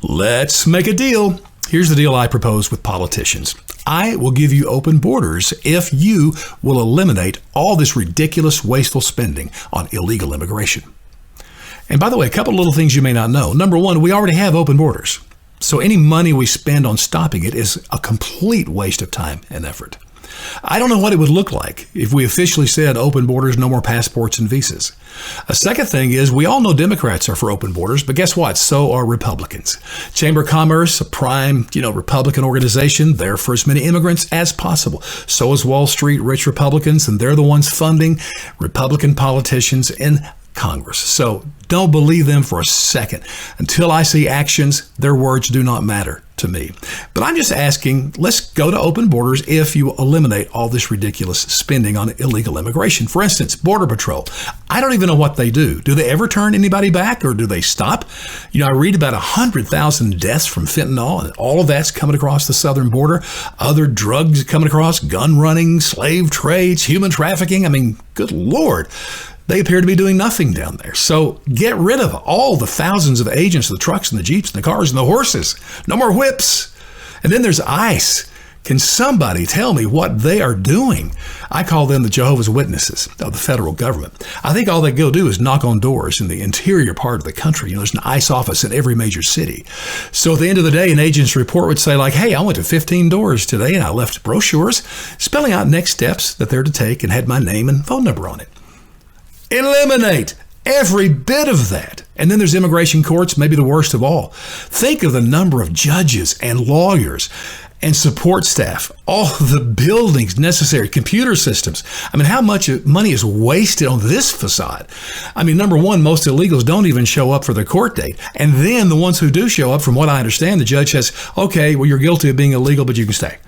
Let's make a deal. Here's the deal I propose with politicians. I will give you open borders if you will eliminate all this ridiculous, wasteful spending on illegal immigration. And by the way, a couple of little things you may not know. Number one, we already have open borders. So any money we spend on stopping it is a complete waste of time and effort. I don't know what it would look like if we officially said open borders, no more passports and visas. A second thing is we all know Democrats are for open borders, but guess what? So are Republicans. Chamber of Commerce, a prime, Republican organization, they're for as many immigrants as possible. So is Wall Street, rich Republicans, and they're the ones funding Republican politicians in Congress. So don't believe them for a second. Until I see actions, their words do not matter to me. But I'm just asking, let's go to open borders if you eliminate all this ridiculous spending on illegal immigration. For instance, Border Patrol. I don't even know what they do. Do they ever turn anybody back or do they stop? I read about 100,000 deaths from fentanyl, and all of that's coming across the southern border. Other drugs coming across, gun running, slave trades, human trafficking. I mean, good Lord. They appear to be doing nothing down there. So get rid of all the thousands of agents, the trucks and the jeeps and the cars and the horses. No more whips. And then there's ICE. Can somebody tell me what they are doing? I call them the Jehovah's Witnesses of the federal government. I think all they go do is knock on doors in the interior part of the country. There's an ICE office in every major city. So at the end of the day, an agent's report would say like, hey, I went to 15 doors today and I left brochures spelling out next steps that they're to take and had my name and phone number on it. Eliminate every bit of that. And then there's immigration courts, maybe the worst of all. Think of the number of judges and lawyers and support staff, all the buildings necessary, computer systems. I mean, how much money is wasted on this facade? I mean, number one, most illegals don't even show up for their court date. And then the ones who do show up, from what I understand, the judge says, okay, well, you're guilty of being illegal, but you can stay.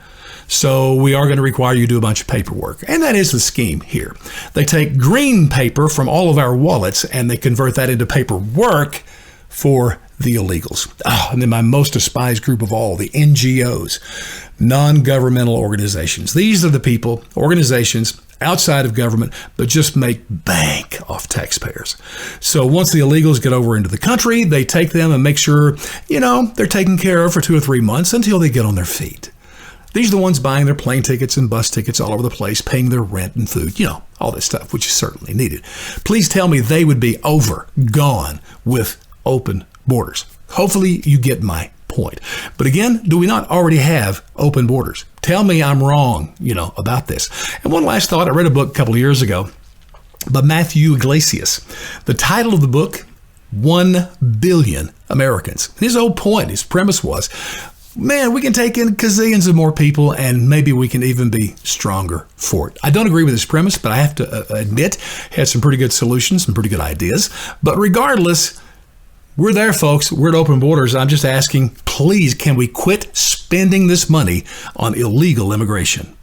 So we are going to require you to do a bunch of paperwork. And that is the scheme here. They take green paper from all of our wallets and they convert that into paperwork for the illegals. And then my most despised group of all, the NGOs, non-governmental organizations. These are the people, organizations outside of government, but just make bank off taxpayers. So once the illegals get over into the country, they take them and make sure, they're taken care of for 2 or 3 months until they get on their feet. These are the ones buying their plane tickets and bus tickets all over the place, paying their rent and food, all this stuff, which is certainly needed. Please tell me they would be gone with open borders. Hopefully you get my point. But again, do we not already have open borders? Tell me I'm wrong, about this. And one last thought, I read a book a couple of years ago by Matthew Iglesias. The title of the book, 1 Billion Americans. His whole point, his premise was, man, we can take in gazillions of more people and maybe we can even be stronger for it. I don't agree with his premise, but I have to admit, he had some pretty good solutions, some pretty good ideas. But regardless, we're there, folks. We're at open borders. I'm just asking, please, can we quit spending this money on illegal immigration?